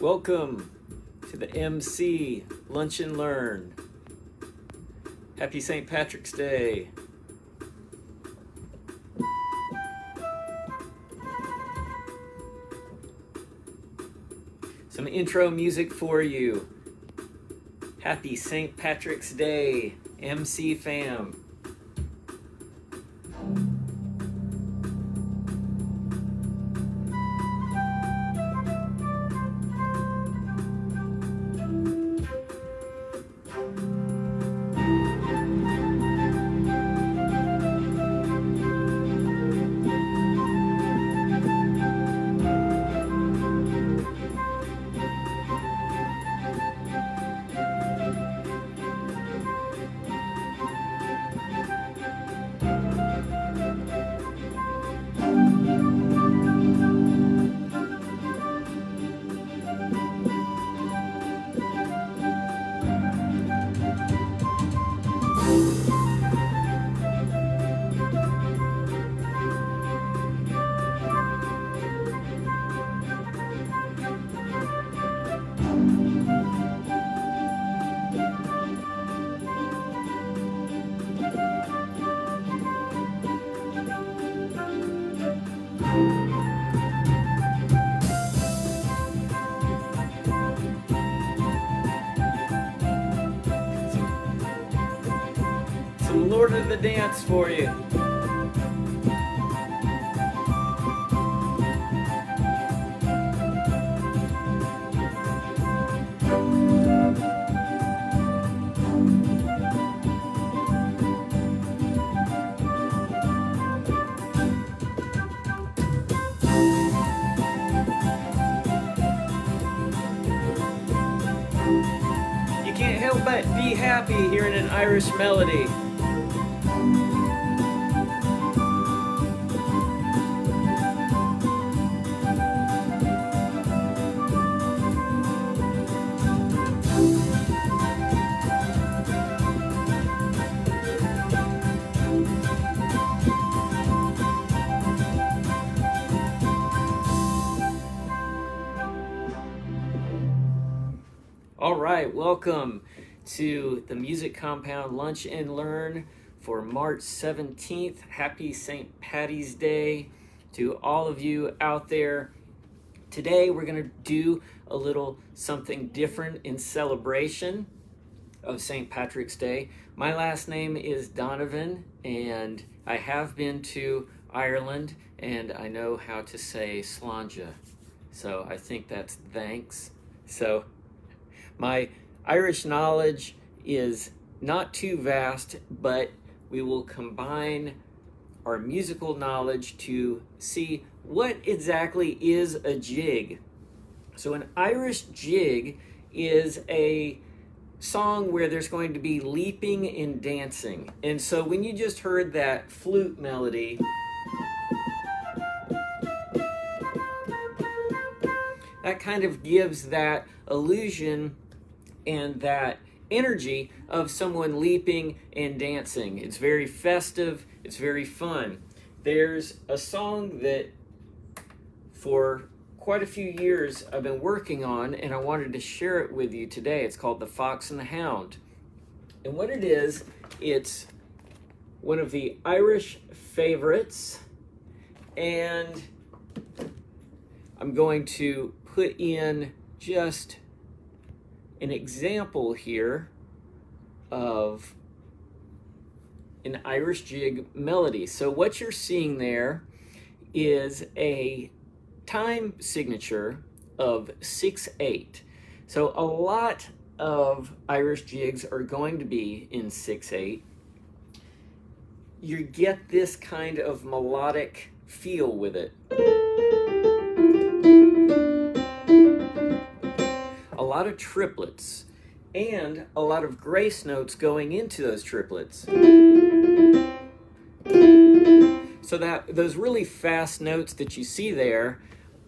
Welcome to the MC Lunch and Learn. Happy St. Patrick's Day. Some intro music for you. Happy St. Patrick's Day, MC fam. Some Lord of the Dance for you. You can't help but be happy hearing an Irish melody. All right, welcome to the Music Compound Lunch and Learn for March 17th. Happy St. Patty's Day to all of you out there. Today we're going to do a little something different in celebration of St. Patrick's Day. My last name is Donovan, and I have been to Ireland, and I know how to say slàinte. So I think that's thanks. So my Irish knowledge is not too vast, but we will combine our musical knowledge to see what exactly is a jig. So an Irish jig is a song where there's going to be leaping and dancing. And so when you just heard that flute melody, that kind of gives that illusion and that energy of someone leaping and dancing. It's very festive, it's very fun. There's a song that for quite a few years I've been working on, and I wanted to share it with you today. It's called the Fox and the Hound. And what it is, it's one of the Irish favorites, and I'm going to put in just an example here of an Irish jig melody. So what you're seeing there is a time signature of 6/8. So a lot of Irish jigs are going to be in 6/8. You get this kind of melodic feel with it. A lot of triplets and a lot of grace notes going into those triplets. So that those really fast notes that you see there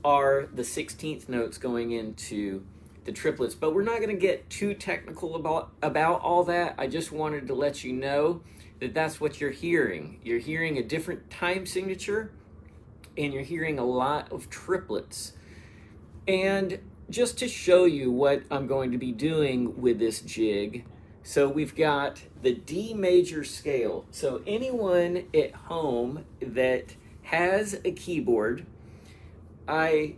are the 16th notes going into the triplets. But we're not going to get too technical about all that. I just wanted to let you know that that's what you're hearing. You're hearing a different time signature, and you're hearing a lot of triplets. And just to show you what I'm going to be doing with this jig, so we've got the D major scale. So anyone at home that has a keyboard, I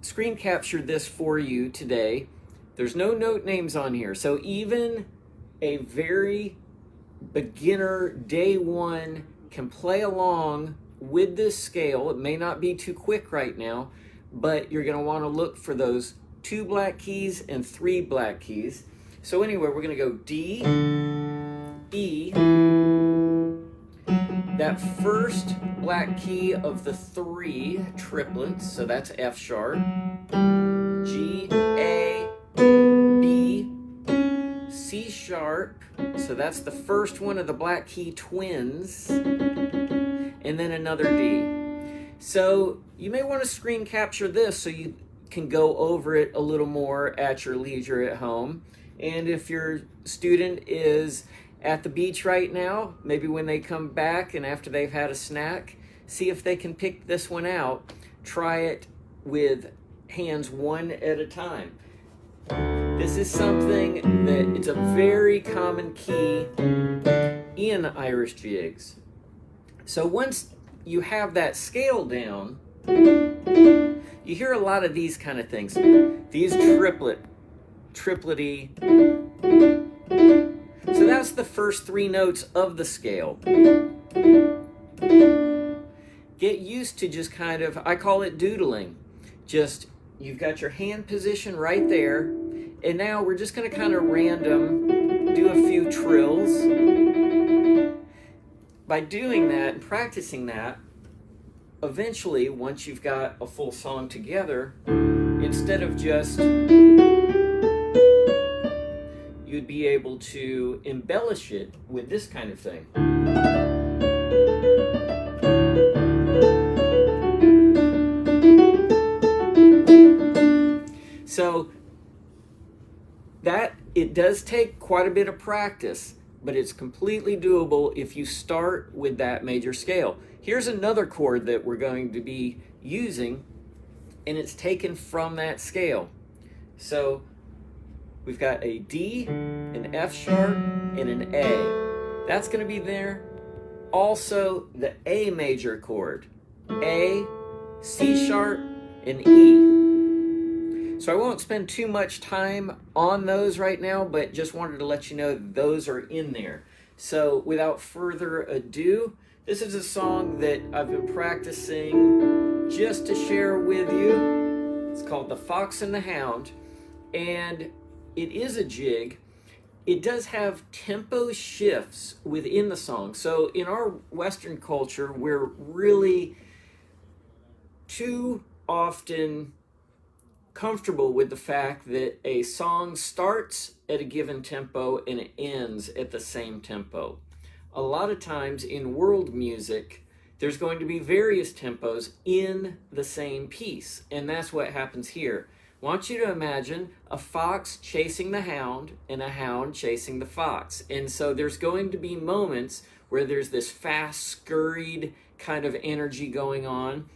screen captured this for you today. There's no note names on here, so even a very beginner day one can play along with this scale. It may not be too quick right now, but you're going to want to look for those 2 black keys and 3 black keys. So anyway, we're going to go D, E, that first black key of the 3 triplets, so that's F sharp, G, A, B, C sharp, so that's the first one of the black key twins, and then another D. So you may want to screen capture this so you can go over it a little more at your leisure at home. And if your student is at the beach right now, maybe when they come back and after they've had a snack, see if they can pick this one out. Try it with hands one at a time. This is something that it's a very common key in Irish jigs. So once you have that scale down, you hear a lot of these kind of things. These triplety. So that's the first 3 notes of the scale. Get used to just kind of, I call it doodling. Just, you've got your hand position right there, and now we're just going to kind of random do a few trills. By doing that and practicing that, eventually, once you've got a full song together, instead of just, you'd be able to embellish it with this kind of thing. So that, it does take quite a bit of practice, but it's completely doable if you start with that major scale. Here's another chord that we're going to be using, and it's taken from that scale. So we've got a D, an F sharp, and an A. That's going to be there. Also, the A major chord. A, C sharp, and E. So I won't spend too much time on those right now, but just wanted to let you know those are in there. So without further ado, this is a song that I've been practicing just to share with you. It's called The Fox and the Hound, and it is a jig. It does have tempo shifts within the song. So in our Western culture, we're really too often comfortable with the fact that a song starts at a given tempo and it ends at the same tempo. A lot of times in world music, there's going to be various tempos in the same piece, and that's what happens here. I want you to imagine a fox chasing the hound and a hound chasing the fox. And so there's going to be moments where there's this fast, scurried kind of energy going on.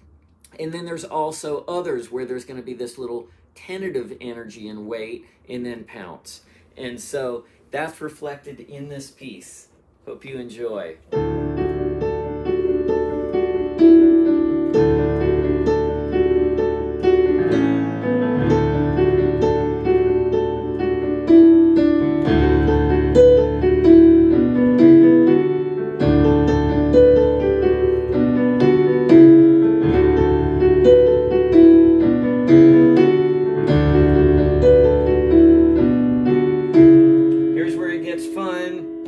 And then there's also others where there's going to be this little tentative energy and wait and then pounce. And so that's reflected in this piece. Hope you enjoy. Here's where it gets fun.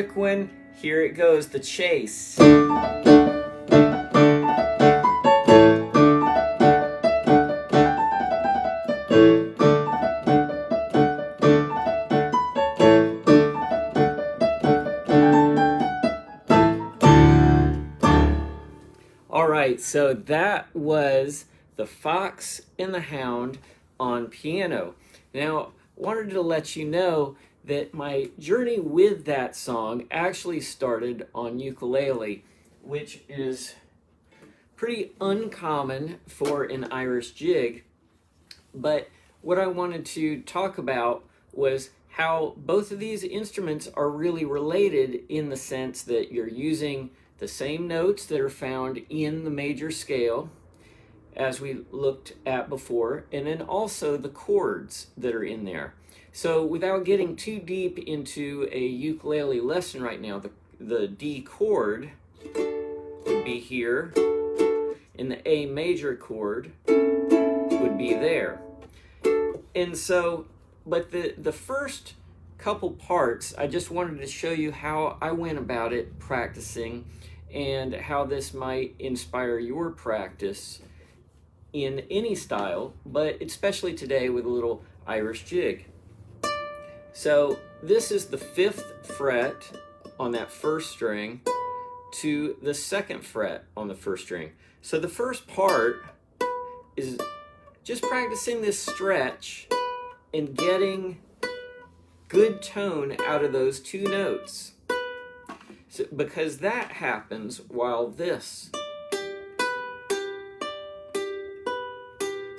quick one. Here it goes, the chase. All right, so that was the Fox and the Hound on piano. Now, wanted to let you know that my journey with that song actually started on ukulele, which is pretty uncommon for an Irish jig. But what I wanted to talk about was how both of these instruments are really related in the sense that you're using the same notes that are found in the major scale, as we looked at before, and then also the chords that are in there. So without getting too deep into a ukulele lesson right now, the D chord would be here, and the A major chord would be there. And so, but the first couple parts, I just wanted to show you how I went about it practicing and how this might inspire your practice in any style, but especially today with a little Irish jig. So this is the 5th fret on that first string to the 2nd fret on the first string. So the first part is just practicing this stretch and getting good tone out of those two notes. So, because that happens while this.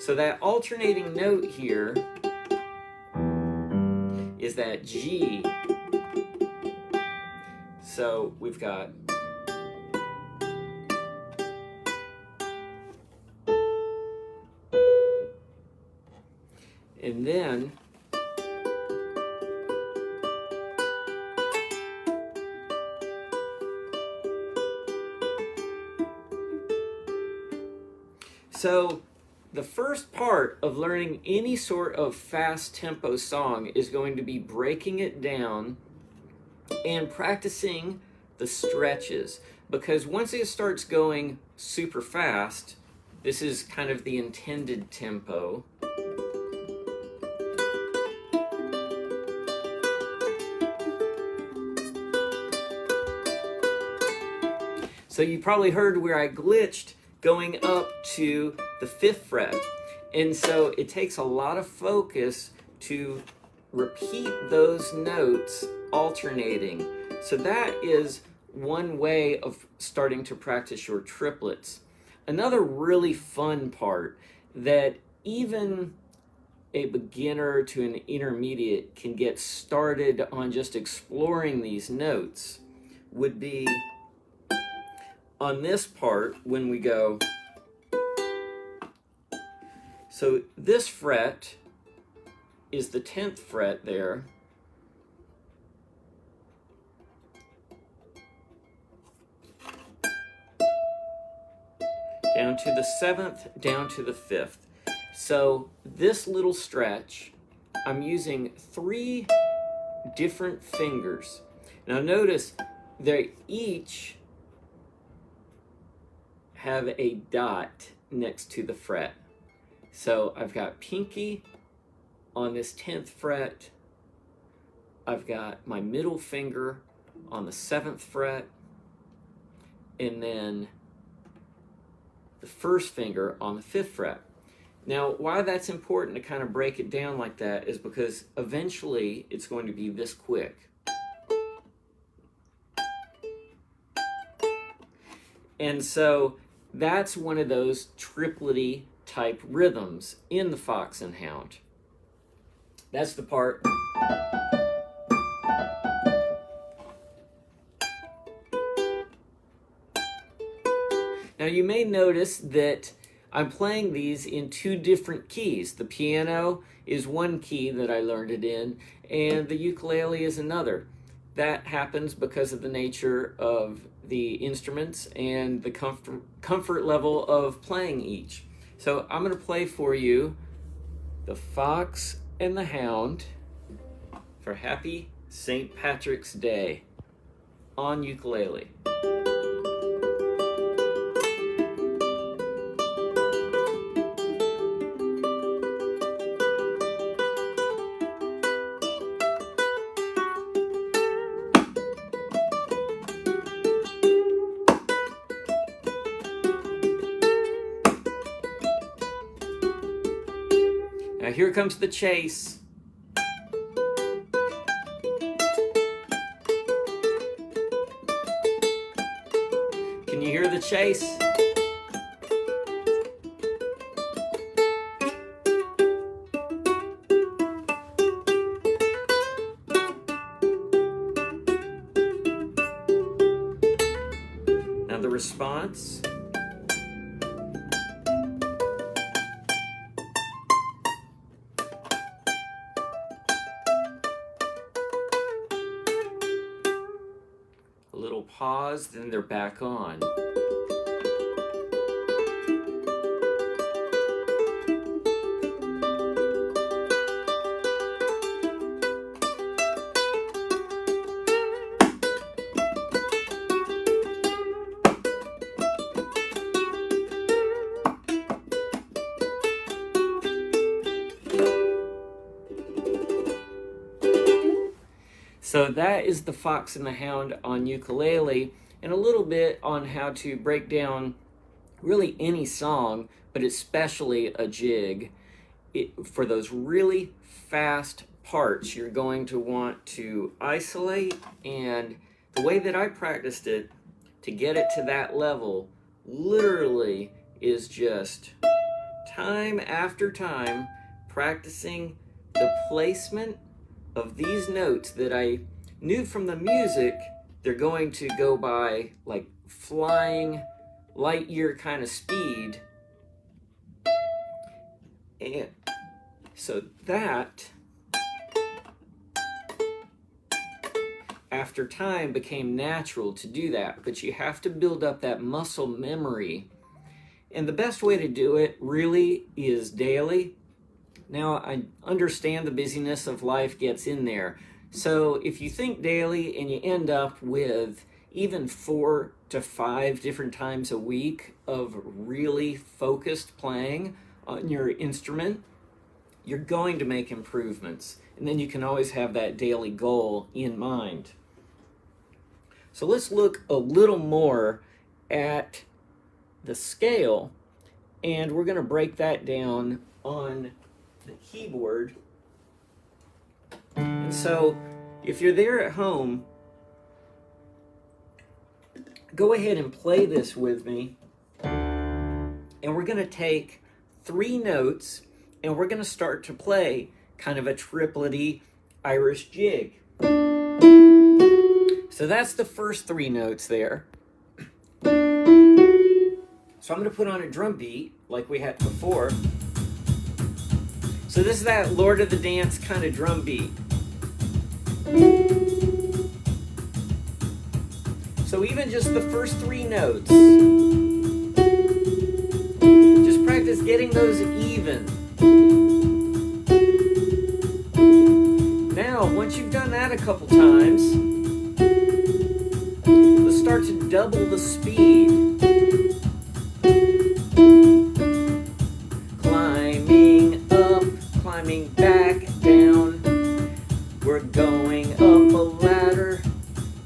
So that alternating note here is that G. So we've got and then so the first part of learning any sort of fast tempo song is going to be breaking it down and practicing the stretches, because once it starts going super fast, this is kind of the intended tempo. So you probably heard where I glitched going up to the 5th fret. And so it takes a lot of focus to repeat those notes alternating. So that is one way of starting to practice your triplets. Another really fun part that even a beginner to an intermediate can get started on just exploring these notes would be on this part when we go. So this fret is the 10th fret there. Down to the 7th, down to the 5th. So this little stretch, I'm using 3 different fingers. Now notice they each have a dot next to the fret. So I've got pinky on this 10th fret. I've got my middle finger on the 7th fret. And then the first finger on the 5th fret. Now, why that's important to kind of break it down like that is because eventually it's going to be this quick. And so that's one of those triplety type rhythms in the Fox and Hound. That's the part. Now you may notice that I'm playing these in 2 different keys. The piano is one key that I learned it in, and the ukulele is another. That happens because of the nature of the instruments and the comfort level of playing each. So I'm going to play for you the Fox and the Hound for Happy St. Patrick's Day. on ukulele. Now here comes the chase. Can you hear the chase? Now the response. A little pause, then they're back on. So that is the Fox and the Hound on ukulele, and a little bit on how to break down really any song, but especially a jig. For those really fast parts, you're going to want to isolate, and the way that I practiced it to get it to that level literally is just time after time practicing the placement of these notes that I knew from the music they're going to go by like flying light year kind of speed. And so that after time became natural to do that, but you have to build up that muscle memory. And the best way to do it really is daily. Now, I understand the busyness of life gets in there. So if you think daily and you end up with even 4 to 5 different times a week of really focused playing on your instrument, you're going to make improvements. And then you can always have that daily goal in mind. So let's look a little more at the scale, and we're going to break that down on the keyboard. And so if you're there at home, go ahead and play this with me, and we're going to take 3 notes and we're going to start to play kind of a triplety Irish jig. So that's the first 3 notes there. So I'm going to put on a drum beat like we had before. So this is that Lord of the Dance kind of drum beat. So even just the first 3 notes, just practice getting those even. Now, once you've done that a couple times, let's start to double the speed. Climbing up, climbing back down. We're going up a ladder,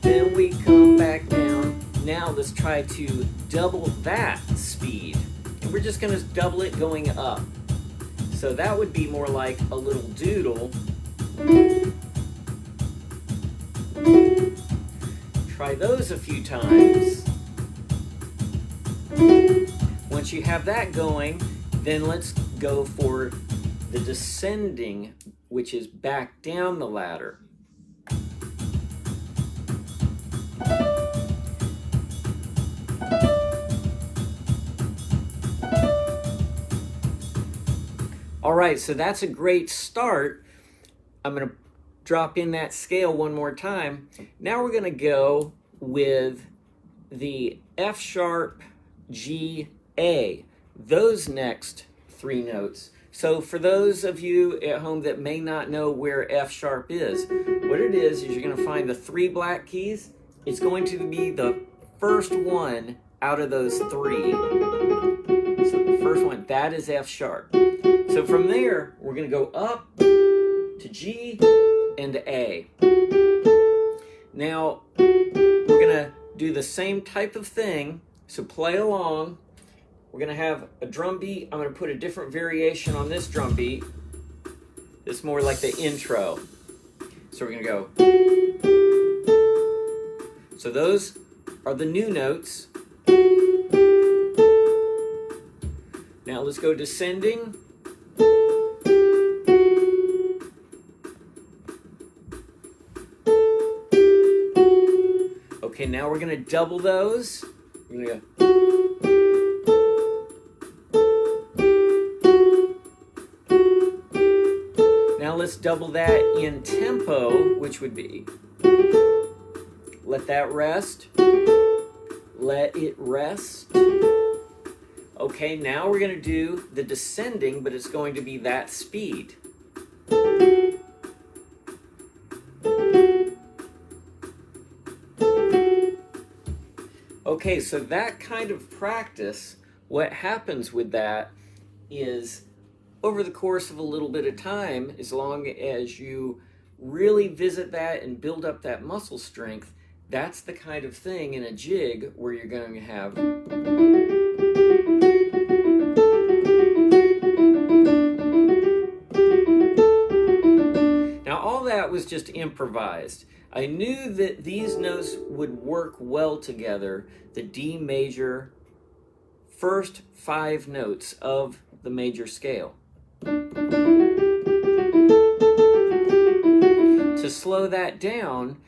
then we come back down. Now let's try to double that speed. And we're just going to double it going up. So that would be more like a little doodle. Try those a few times. Once you have that going, then let's go for the descending, which is back down the ladder. All right, so that's a great start. I'm going to drop in that scale one more time. Now we're going to go with the F sharp, G, A. Those next 3 notes. So for those of you at home that may not know where F sharp is, what it is you're going to find the 3 black keys is going to be the first one out of those three. So the first one, that is F sharp. So from there, we're going to go up to G and A. Now, we're going to do the same type of thing, so play along. We're going to have a drum beat. I'm going to put a different variation on this drum beat. It's more like the intro. So we're going to go. So those are the new notes. Now let's go descending. Okay, now we're going to double those. We're going to go. Now let's double that in tempo, which would be, let that rest, let it rest. Okay, now we're going to do the descending, but it's going to be that speed. Okay, so that kind of practice, what happens with that is over the course of a little bit of time, as long as you really visit that and build up that muscle strength, that's the kind of thing in a jig where you're going to have. Now all that was just improvised. I knew that these notes would work well together, the D major, first 5 notes of the major scale. To slow that down,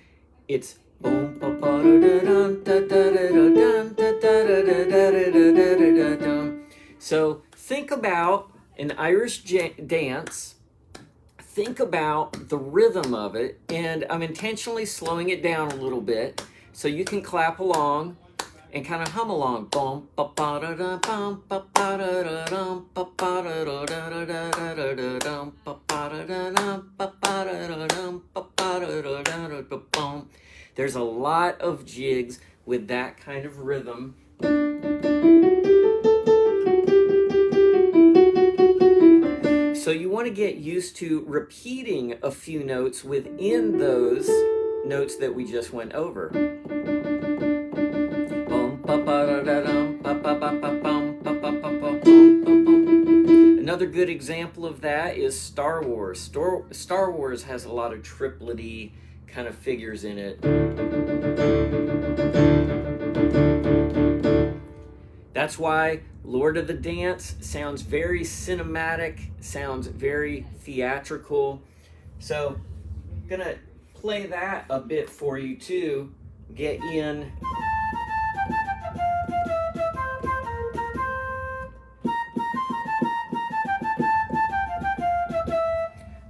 it's boom pa pa da da dum da da da da dum da da da da da da da da dum. So think about an Irish dance. Think about the rhythm of it, and I'm intentionally slowing it down a little bit so you can clap along and kind of hum along. Boom pa pa da da bum pa pa da da dum pa pa da da da da da da da dum pa pa da da dum pa pa da da dum pa pa da da da da bum. There's a lot of jigs with that kind of rhythm. So you want to get used to repeating a few notes within those notes that we just went over. Another good example of that is Star Wars. Star Wars has a lot of triplet-y kind of figures in it. That's why Lord of the Dance sounds very cinematic, sounds very theatrical. So I'm gonna play that a bit for you too, get in.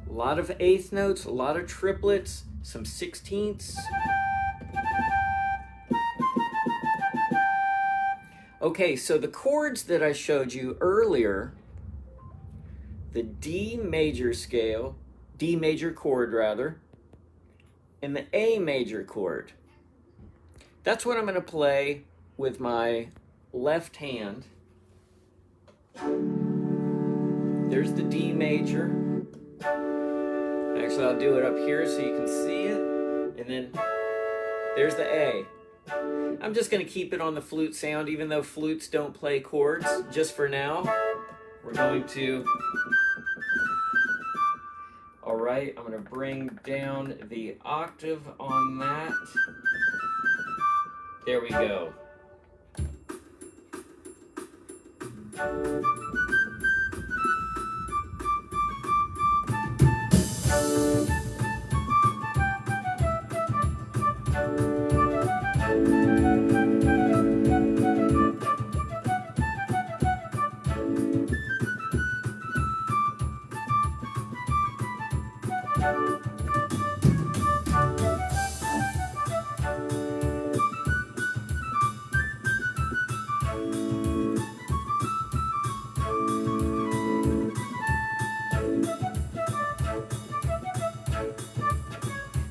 A lot of eighth notes, a lot of triplets, some sixteenths. Okay, so the chords that I showed you earlier, the D major scale, D major chord rather, and the A major chord. That's what I'm going to play with my left hand. There's the D major. Actually, I'll do it up here so you can see it. And then there's the A. I'm just going to keep it on the flute sound, even though flutes don't play chords. Just for now, we're going to... All right, I'm going to bring down the octave on that. There we go.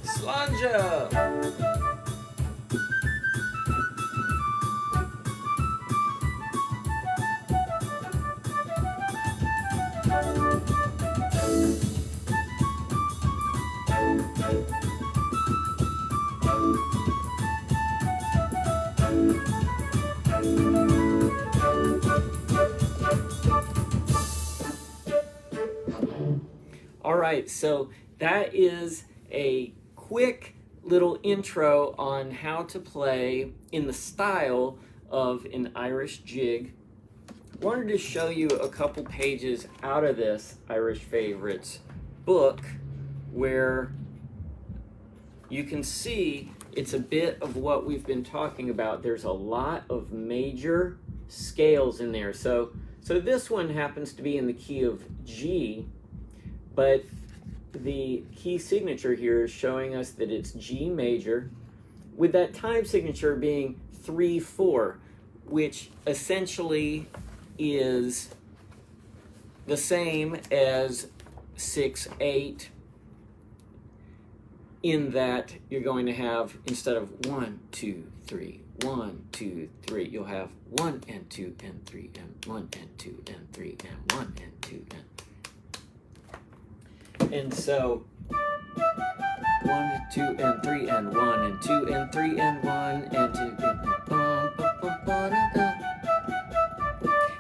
Slanja. right, so that is a quick little intro on how to play in the style of an Irish jig. Wanted to show you a couple pages out of this Irish Favorites book where you can see it's a bit of what we've been talking about. There's a lot of major scales in there. So this one happens to be in the key of G, but the key signature here is showing us that it's G major, with that time signature being 3/4, which essentially is the same as 6/8, in that you're going to have, instead of 1, 2, 3, 1, 2, 3, you'll have 1 and 2 and 3 and 1 and 2 and 3 and 1 and 2 and so 1, 2 and 3 and 1 and 2 and 3 and 1 and 2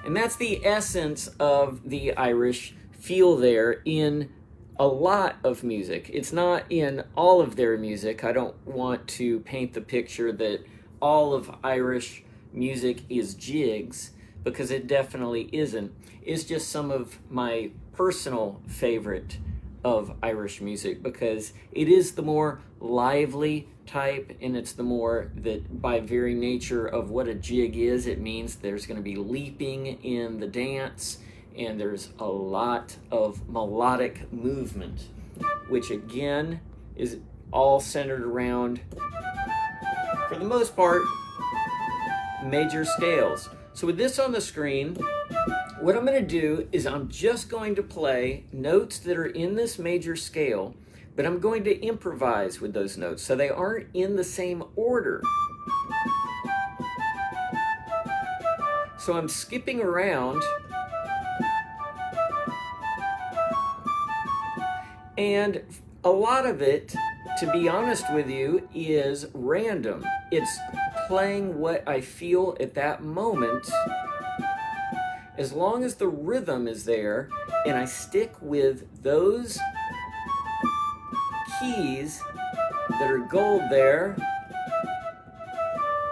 and that's the essence of the Irish feel there in a lot of music. It's not in all of their music. I don't want to paint the picture that all of Irish music is jigs, because it definitely isn't. It's just some of my personal favorite of Irish music, because it is the more lively type, and it's the more that, by very nature of what a jig is, it means there's going to be leaping in the dance, and there's a lot of melodic movement, which again is all centered around, for the most part, major scales. So with this on the screen, what I'm going to do is I'm just going to play notes that are in this major scale, but I'm going to improvise with those notes, so they aren't in the same order. So I'm skipping around, and a lot of it, to be honest with you, is random. It's playing what I feel at that moment, as long as the rhythm is there and I stick with those keys that are gold there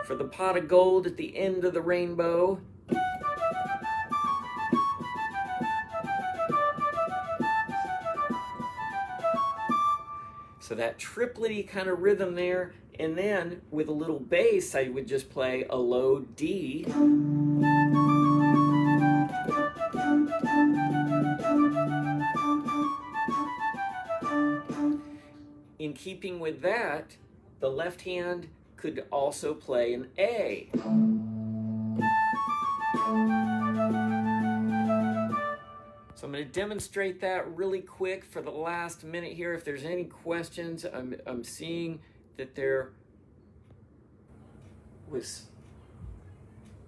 for the pot of gold at the end of the rainbow. So that triplety kind of rhythm there, and then with a little bass, I would just play a low D. In keeping with that, the left hand could also play an A. So I'm going to demonstrate that really quick for the last minute here. If there's any questions, I'm seeing that there was...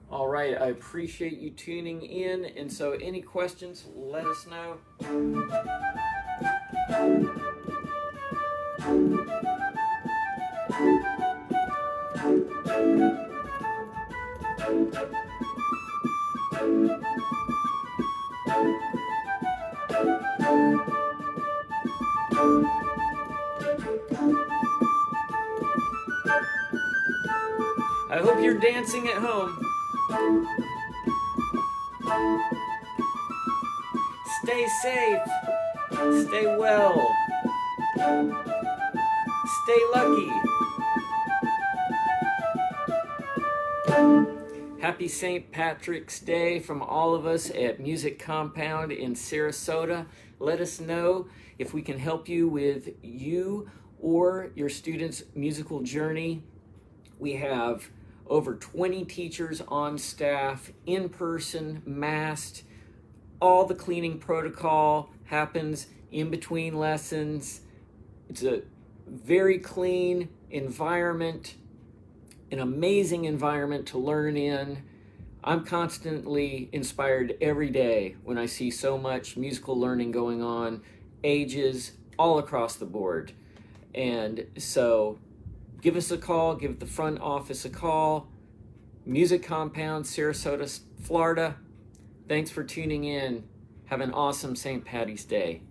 All right, I appreciate you tuning in, and so any questions, let us know. I hope you're dancing at home. Stay safe, stay well, stay lucky. Happy St. Patrick's Day from all of us at Music Compound in Sarasota. Let us know if we can help you with you or your students' musical journey. We have over 20 teachers on staff, in person, masked. All the cleaning protocol happens in between lessons. It's a very clean environment, an amazing environment to learn in. I'm constantly inspired every day when I see so much musical learning going on, ages all across the board. And so give us a call, give the front office a call. Music Compound, Sarasota, Florida. Thanks for tuning in. Have an awesome St. Patty's Day.